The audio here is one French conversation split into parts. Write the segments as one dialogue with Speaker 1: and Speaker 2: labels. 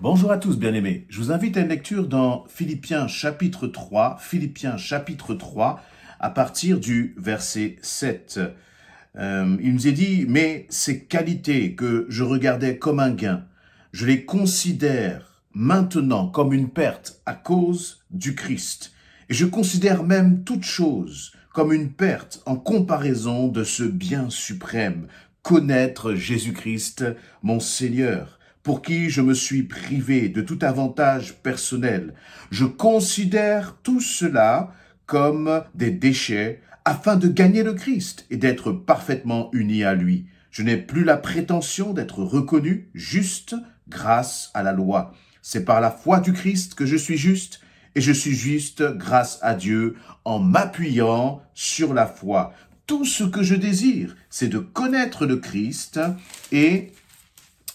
Speaker 1: Bonjour à tous, bien-aimés. Je vous invite à une lecture dans Philippiens chapitre 3, à partir du verset 7. Il nous est dit, mais ces qualités que je regardais comme un gain, je les considère maintenant comme une perte à cause du Christ. Et je considère même toute chose comme une perte en comparaison de ce bien suprême, connaître Jésus-Christ, mon Seigneur, pour qui je me suis privé de tout avantage personnel. Je considère tout cela comme des déchets afin de gagner le Christ et d'être parfaitement uni à lui. Je n'ai plus la prétention d'être reconnu juste grâce à la loi. C'est par la foi du Christ que je suis juste et je suis juste grâce à Dieu en m'appuyant sur la foi. Tout ce que je désire, c'est de connaître le Christ et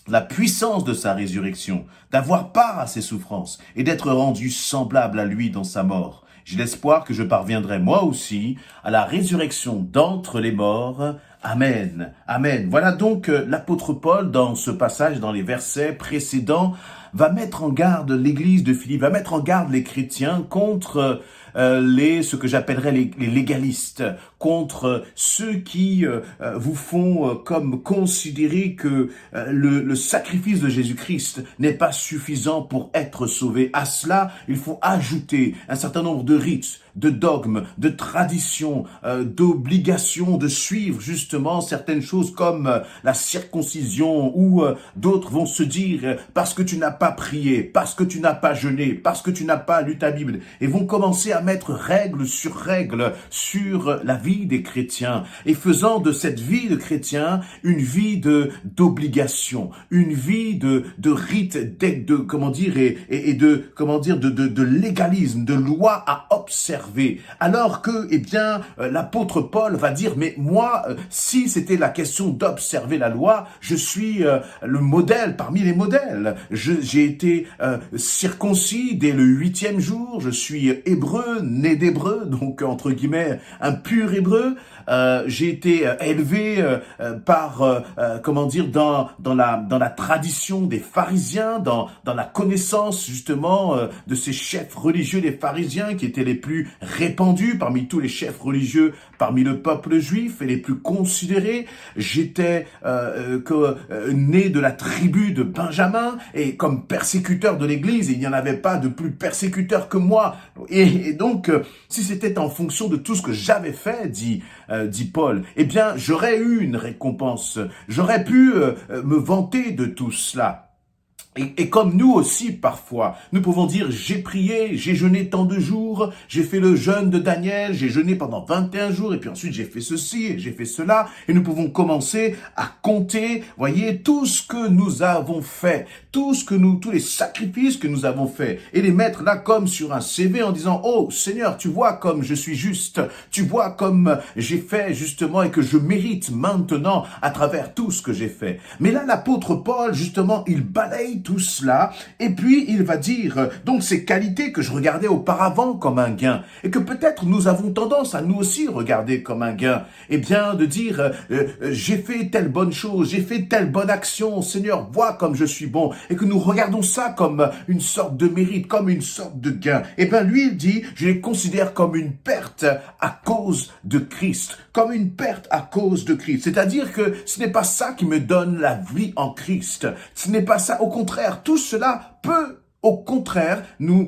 Speaker 1: la puissance de sa résurrection, d'avoir part à ses souffrances et d'être rendu semblable à lui dans sa mort. J'ai l'espoir que je parviendrai moi aussi à la résurrection d'entre les morts. Amen. Amen. Voilà donc l'apôtre Paul dans ce passage, dans les versets précédents, va mettre en garde l'église de Philippe, va mettre en garde les chrétiens contre ce que j'appellerais les légalistes, contre ceux qui vous font comme considérer que le sacrifice de Jésus-Christ n'est pas suffisant pour être sauvé. À cela, il faut ajouter un certain nombre de rites, de dogmes, de traditions, d'obligations de suivre justement certaines choses comme la circoncision, ou d'autres vont se dire parce que tu n'as pas prié, parce que tu n'as pas jeûné, parce que tu n'as pas lu ta Bible, et vont commencer à mettre règle sur la vie des chrétiens, et faisant de cette vie de chrétien une vie d'obligation, une vie de rite, de légalisme, de loi à observer. Alors que, l'apôtre Paul va dire, mais moi, si c'était la question d'observer la loi, je suis le modèle parmi les modèles. J'ai été circoncis dès le 8e jour, je suis hébreu, né d'hébreu, donc entre guillemets un pur hébreu. J'ai été élevé dans la tradition des pharisiens, dans la connaissance justement de ces chefs religieux des pharisiens qui étaient les plus répandus parmi tous les chefs religieux parmi le peuple juif et les plus considérés. J'étais né de la tribu de Benjamin et comme persécuteur de l'Église, il n'y en avait pas de plus persécuteur que moi. Et donc, si c'était en fonction de tout ce que j'avais fait, dit Paul, eh bien, j'aurais eu une récompense. J'aurais pu me vanter de tout cela. Et comme nous aussi, parfois, nous pouvons dire, j'ai prié, j'ai jeûné tant de jours, j'ai fait le jeûne de Daniel, j'ai jeûné pendant 21 jours, et puis ensuite j'ai fait ceci, et j'ai fait cela, et nous pouvons commencer à compter, voyez, tout ce que nous avons fait, tous les sacrifices que nous avons faits, et les mettre là comme sur un CV en disant, oh Seigneur, tu vois comme je suis juste, tu vois comme j'ai fait justement, et que je mérite maintenant à travers tout ce que j'ai fait. Mais là, l'apôtre Paul, justement, il balaye tout cela, et puis il va dire, donc ces qualités que je regardais auparavant comme un gain, et que peut-être nous avons tendance à nous aussi regarder comme un gain, eh bien de dire, j'ai fait telle bonne chose, j'ai fait telle bonne action, Seigneur, vois comme je suis bon, et que nous regardons ça comme une sorte de mérite, comme une sorte de gain. Eh bien lui, il dit, je les considère comme une perte à cause de Christ, comme une perte à cause de Christ. C'est-à-dire que ce n'est pas ça qui me donne la vie en Christ, ce n'est pas ça, au contraire, tout cela peut au contraire nous,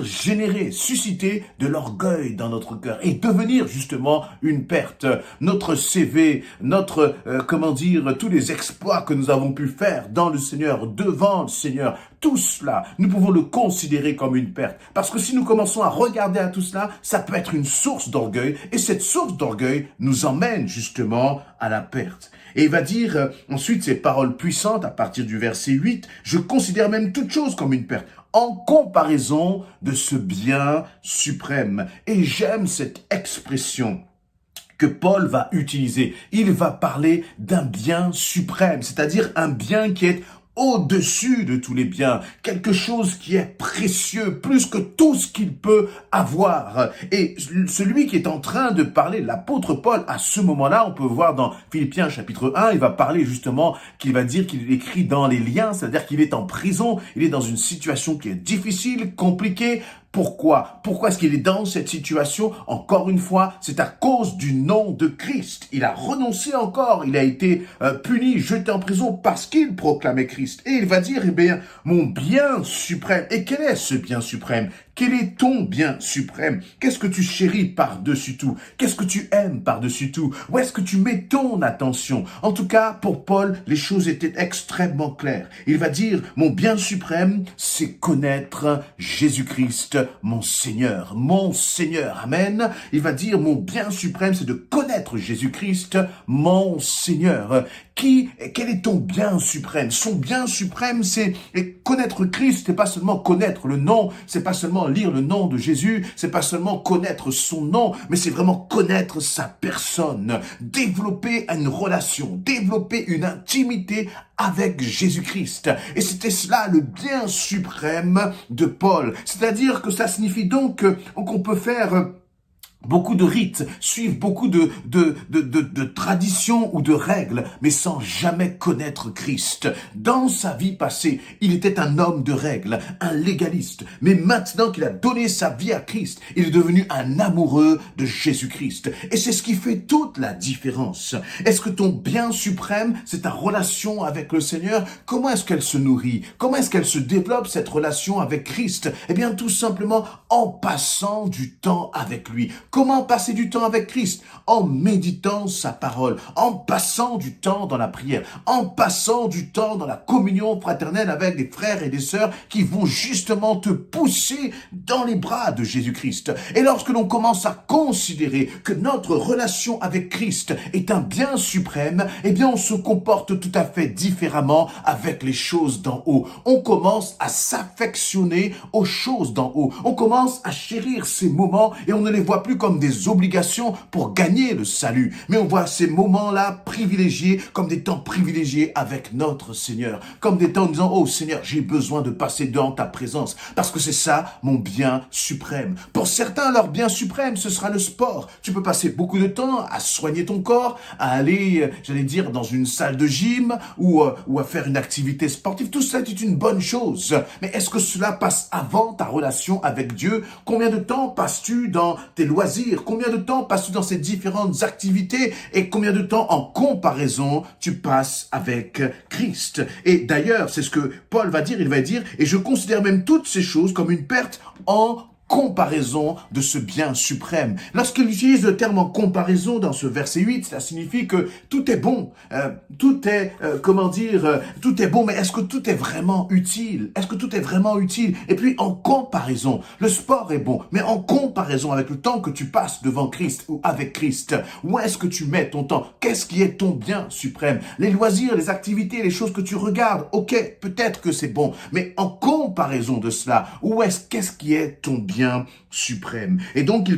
Speaker 1: générer, susciter de l'orgueil dans notre cœur et devenir justement une perte. Notre CV, tous les exploits que nous avons pu faire dans le Seigneur, devant le Seigneur, tout cela, nous pouvons le considérer comme une perte. Parce que si nous commençons à regarder à tout cela, ça peut être une source d'orgueil, et cette source d'orgueil nous emmène justement à la perte. Et il va dire ensuite ces paroles puissantes à partir du verset 8, « Je considère même toute chose comme une perte, en comparaison de ce bien suprême. » Et j'aime cette expression que Paul va utiliser. Il va parler d'un bien suprême, c'est-à-dire un bien qui est au-dessus de tous les biens, quelque chose qui est précieux, plus que tout ce qu'il peut avoir. Et celui qui est en train de parler, l'apôtre Paul, à ce moment-là, on peut voir dans Philippiens chapitre 1, il va parler justement, qu'il va dire qu'il écrit dans les liens, c'est-à-dire qu'il est en prison, il est dans une situation qui est difficile, compliquée. Pourquoi? Pourquoi est-ce qu'il est dans cette situation? Encore une fois, c'est à cause du nom de Christ. Il a renoncé encore, il a été puni, jeté en prison parce qu'il proclamait Christ. Et il va dire, eh bien, mon bien suprême. Et quel est ce bien suprême? Quel est ton bien suprême? Qu'est-ce que tu chéris par-dessus tout? Qu'est-ce que tu aimes par-dessus tout? Où est-ce que tu mets ton attention? En tout cas, pour Paul, les choses étaient extrêmement claires. Il va dire, mon bien suprême, c'est connaître Jésus-Christ, mon Seigneur. Mon Seigneur, amen. Il va dire, mon bien suprême, c'est de connaître Jésus-Christ, mon Seigneur. Quel est ton bien suprême? Son bien suprême, c'est connaître Christ, c'est pas seulement connaître le nom, c'est pas seulement lire le nom de Jésus, c'est pas seulement connaître son nom, mais c'est vraiment connaître sa personne, développer une relation, développer une intimité avec Jésus-Christ. Et c'était cela le bien suprême de Paul. C'est-à-dire que ça signifie donc qu'on peut faire beaucoup de rites, suivent beaucoup de traditions ou de règles, mais sans jamais connaître Christ. Dans sa vie passée, il était un homme de règles, un légaliste. Mais maintenant qu'il a donné sa vie à Christ, il est devenu un amoureux de Jésus-Christ. Et c'est ce qui fait toute la différence. Est-ce que ton bien suprême, c'est ta relation avec le Seigneur? Comment est-ce qu'elle se nourrit? Comment est-ce qu'elle se développe, cette relation avec Christ? Eh bien, tout simplement en passant du temps avec lui. Comment passer du temps avec Christ? En méditant sa parole, en passant du temps dans la prière, en passant du temps dans la communion fraternelle avec des frères et des sœurs qui vont justement te pousser dans les bras de Jésus-Christ. Et lorsque l'on commence à considérer que notre relation avec Christ est un bien suprême, eh bien on se comporte tout à fait différemment avec les choses d'en haut. On commence à s'affectionner aux choses d'en haut. On commence à chérir ces moments et on ne les voit plus comme des obligations pour gagner le salut. Mais on voit ces moments-là privilégiés comme des temps privilégiés avec notre Seigneur. Comme des temps en disant, oh Seigneur, j'ai besoin de passer dans ta présence parce que c'est ça mon bien suprême. Pour certains, leur bien suprême, ce sera le sport. Tu peux passer beaucoup de temps à soigner ton corps, à aller, j'allais dire, dans une salle de gym ou à faire une activité sportive. Tout cela est une bonne chose. Mais est-ce que cela passe avant ta relation avec Dieu? Combien de temps passes-tu dans tes loisirs? Combien de temps passes-tu dans ces différentes activités? Et combien de temps en comparaison tu passes avec Christ? Et d'ailleurs, c'est ce que Paul va dire, il va dire, et je considère même toutes ces choses comme une perte en comparaison de ce bien suprême. Lorsqu'il utilise le terme en comparaison dans ce verset 8, ça signifie que tout est bon, tout est, tout est bon, mais est-ce que tout est vraiment utile? Est-ce que tout est vraiment utile? Et puis en comparaison, le sport est bon, mais en comparaison avec le temps que tu passes devant Christ ou avec Christ, où est-ce que tu mets ton temps? Qu'est-ce qui est ton bien suprême? Les loisirs, les activités, les choses que tu regardes, ok, peut-être que c'est bon, mais en comparaison de cela, qu'est-ce qui est ton bien suprême? Et donc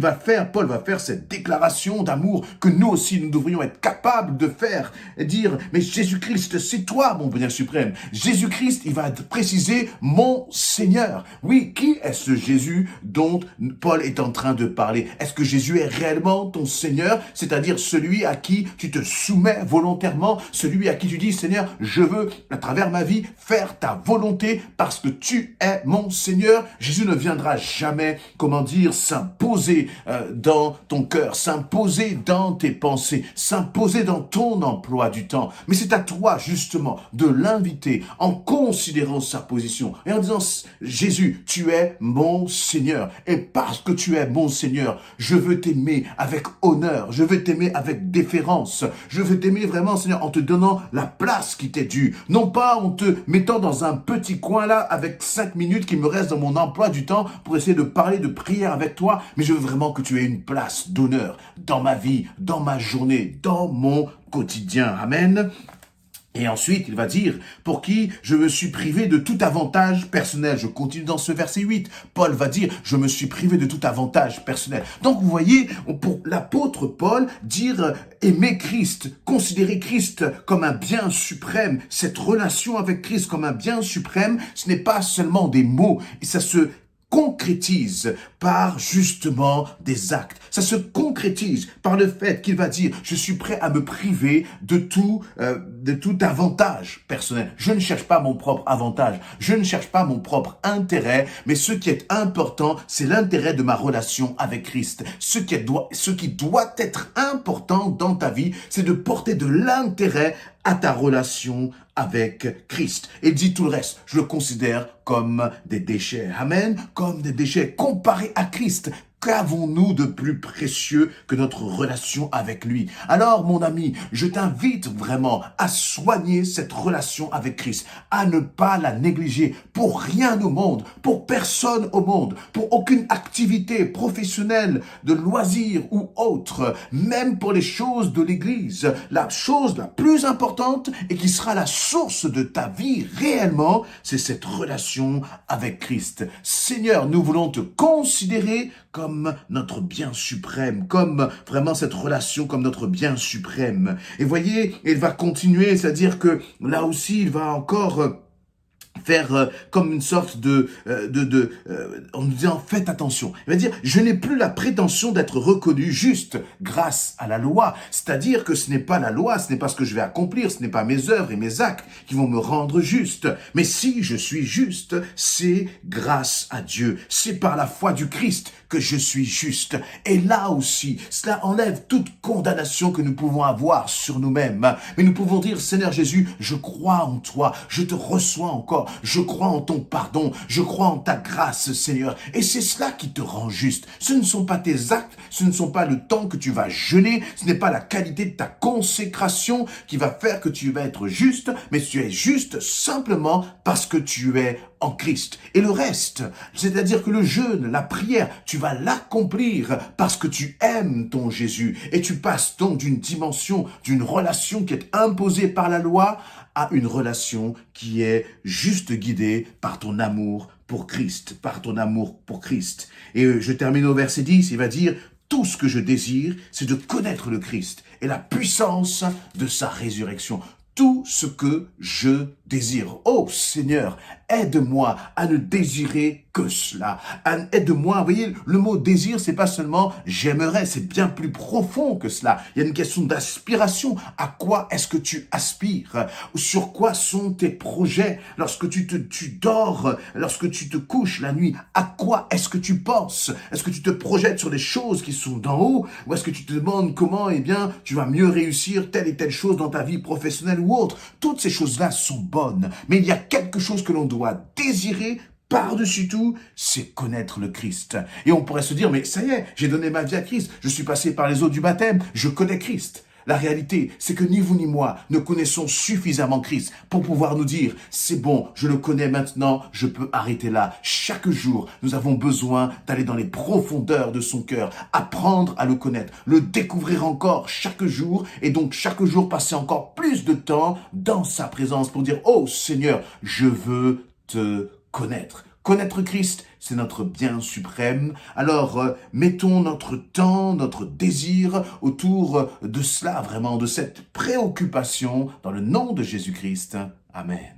Speaker 1: Paul va faire cette déclaration d'amour que nous aussi nous devrions être capables de faire et dire, mais Jésus-Christ, c'est toi mon bien suprême. Jésus-Christ, il va préciser mon Seigneur. Oui, qui est ce Jésus dont Paul est en train de parler? Est-ce que Jésus est réellement ton Seigneur, c'est-à-dire celui à qui tu te soumets volontairement, celui à qui tu dis, Seigneur, je veux à travers ma vie faire ta volonté parce que tu es mon Seigneur? Jésus ne viendra jamais s'imposer dans ton cœur, s'imposer dans tes pensées, s'imposer dans ton emploi du temps. Mais c'est à toi, justement, de l'inviter en considérant sa position et en disant, Jésus, tu es mon Seigneur. Et parce que tu es mon Seigneur, je veux t'aimer avec honneur, je veux t'aimer avec déférence, je veux t'aimer vraiment, Seigneur, en te donnant la place qui t'est due. Non pas en te mettant dans un petit coin là avec 5 minutes qui me restent dans mon emploi du temps pour essayer de parler de prière avec toi, mais je veux vraiment que tu aies une place d'honneur dans ma vie, dans ma journée, dans mon quotidien. Amen. Et ensuite, il va dire, pour qui je me suis privé de tout avantage personnel. Je continue dans ce verset 8. Paul va dire, je me suis privé de tout avantage personnel. Donc, vous voyez, pour l'apôtre Paul, dire aimer Christ, considérer Christ comme un bien suprême, cette relation avec Christ comme un bien suprême, ce n'est pas seulement des mots. Et ça se concrétise par justement des actes. Ça se concrétise par le fait qu'il va dire, je suis prêt à me priver de tout avantage personnel. Je ne cherche pas mon propre avantage, je ne cherche pas mon propre intérêt, mais ce qui est important, c'est l'intérêt de ma relation avec Christ. Ce qui doit être important dans ta vie, c'est de porter de l'intérêt à ta relation avec Christ. Et dit tout le reste, je le considère comme des déchets. Amen. Comme des déchets comparés à Christ. Qu'avons-nous de plus précieux que notre relation avec lui? Alors, mon ami, je t'invite vraiment à soigner cette relation avec Christ, à ne pas la négliger pour rien au monde, pour personne au monde, pour aucune activité professionnelle, de loisirs ou autre, même pour les choses de l'Église. La chose la plus importante et qui sera la source de ta vie réellement, c'est cette relation avec Christ. Seigneur, nous voulons te considérer comme notre bien suprême, comme vraiment cette relation comme notre bien suprême. Et voyez, il va continuer, c'est-à-dire que là aussi, il va encore faire comme une sorte en nous disant faites attention. Il va dire je n'ai plus la prétention d'être reconnu juste grâce à la loi. C'est-à-dire que ce n'est pas la loi, ce n'est pas ce que je vais accomplir, ce n'est pas mes œuvres et mes actes qui vont me rendre juste. Mais si je suis juste, c'est grâce à Dieu. C'est par la foi du Christ que je suis juste. Et là aussi, cela enlève toute condamnation que nous pouvons avoir sur nous-mêmes. Mais nous pouvons dire Seigneur Jésus, je crois en toi, je te reçois encore. Je crois en ton pardon, je crois en ta grâce, Seigneur. Et c'est cela qui te rend juste. Ce ne sont pas tes actes, ce ne sont pas le temps que tu vas jeûner, ce n'est pas la qualité de ta consécration qui va faire que tu vas être juste, mais tu es juste simplement parce que tu es en Christ. Et le reste, c'est-à-dire que le jeûne, la prière, tu vas l'accomplir parce que tu aimes ton Jésus. Et tu passes donc d'une dimension, d'une relation qui est imposée par la loi à une relation qui est juste guidée par ton amour pour Christ, par ton amour pour Christ. Et je termine au verset 10, il va dire « Tout ce que je désire, c'est de connaître le Christ et la puissance de sa résurrection. » Tout ce que je désire. Oh Seigneur, aide-moi à ne désirer que cela. Aide-moi, vous voyez, le mot désir, c'est pas seulement j'aimerais, c'est bien plus profond que cela. Il y a une question d'aspiration. À quoi est-ce que tu aspires? Sur quoi sont tes projets? Lorsque tu dors, lorsque tu te couches la nuit, à quoi est-ce que tu penses? Est-ce que tu te projettes sur des choses qui sont d'en haut? Ou est-ce que tu te demandes comment, eh bien, tu vas mieux réussir telle et telle chose dans ta vie professionnelle ou autre? Toutes ces choses-là sont bonnes. Mais il y a quelque chose que l'on doit désirer par-dessus tout, c'est connaître le Christ. Et on pourrait se dire, mais ça y est, j'ai donné ma vie à Christ, je suis passé par les eaux du baptême, je connais Christ. La réalité, c'est que ni vous ni moi ne connaissons suffisamment Christ pour pouvoir nous dire, c'est bon, je le connais maintenant, je peux arrêter là. Chaque jour, nous avons besoin d'aller dans les profondeurs de son cœur, apprendre à le connaître, le découvrir encore chaque jour et donc chaque jour passer encore plus de temps dans sa présence pour dire, oh Seigneur, je veux te connaître. Connaître Christ, c'est notre bien suprême. Alors, mettons notre temps, notre désir autour de cela, vraiment, de cette préoccupation dans le nom de Jésus-Christ. Amen.